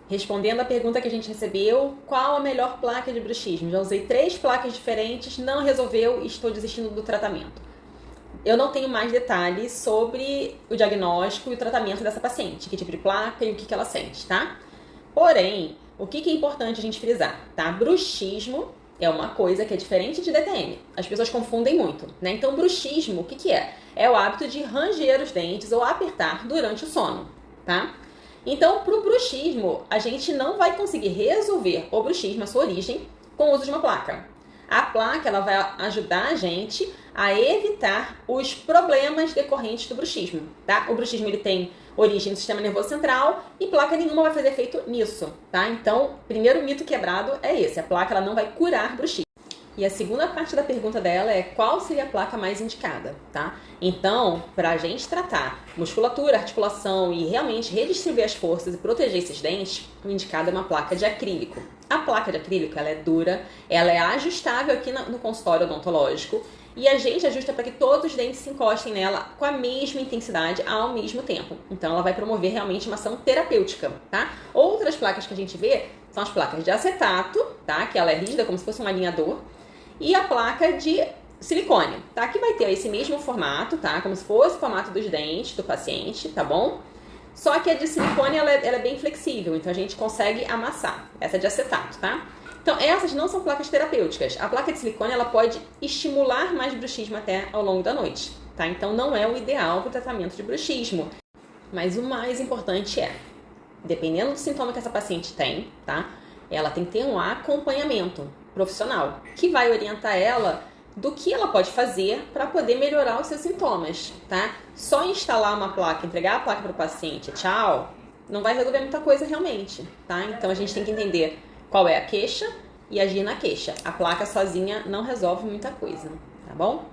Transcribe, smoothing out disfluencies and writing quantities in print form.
Respondendo a pergunta que a gente recebeu, qual a melhor placa de bruxismo? Já usei 3 placas diferentes, não resolveu e estou desistindo do tratamento. Eu não tenho mais detalhes sobre o diagnóstico e o tratamento dessa paciente, que tipo de placa e o que ela sente, tá? Porém, o que é importante a gente frisar, tá? Bruxismo é uma coisa que é diferente de DTM. As pessoas confundem muito, né? Então, bruxismo, o que é? É o hábito de ranger os dentes ou apertar durante o sono, tá? Então, para o bruxismo, a gente não vai conseguir resolver o bruxismo, a sua origem, com o uso de uma placa. A placa ela vai ajudar a gente a evitar os problemas decorrentes do bruxismo, tá? O bruxismo ele tem origem no sistema nervoso central e placa nenhuma vai fazer efeito nisso, tá? Então, primeiro mito quebrado é esse, a placa ela não vai curar bruxismo. E a segunda parte da pergunta dela é qual seria a placa mais indicada, tá? Então, para a gente tratar musculatura, articulação e realmente redistribuir as forças e proteger esses dentes, o indicado é uma placa de acrílico. A placa de acrílico, ela é dura, ela é ajustável aqui no consultório odontológico e a gente ajusta para que todos os dentes se encostem nela com a mesma intensidade ao mesmo tempo. Então, ela vai promover realmente uma ação terapêutica, tá? Outras placas que a gente vê são as placas de acetato, tá? Que ela é rígida, como se fosse um alinhador. E a placa de silicone, tá? Que vai ter esse mesmo formato, tá? Como se fosse o formato dos dentes do paciente, tá bom? Só que a de silicone, ela é bem flexível, então a gente consegue amassar. Essa é de acetato, tá? Então, essas não são placas terapêuticas. A placa de silicone, ela pode estimular mais bruxismo até ao longo da noite, tá? Então, não é o ideal para o tratamento de bruxismo. Mas o mais importante é, dependendo do sintoma que essa paciente tem, tá? Ela tem que ter um acompanhamento profissional que vai orientar ela do que ela pode fazer para poder melhorar os seus sintomas, tá? Só instalar uma placa, entregar a placa para o paciente, tchau, não vai resolver muita coisa realmente, tá? Então a gente tem que entender qual é a queixa e agir na queixa. A placa sozinha não resolve muita coisa, tá bom?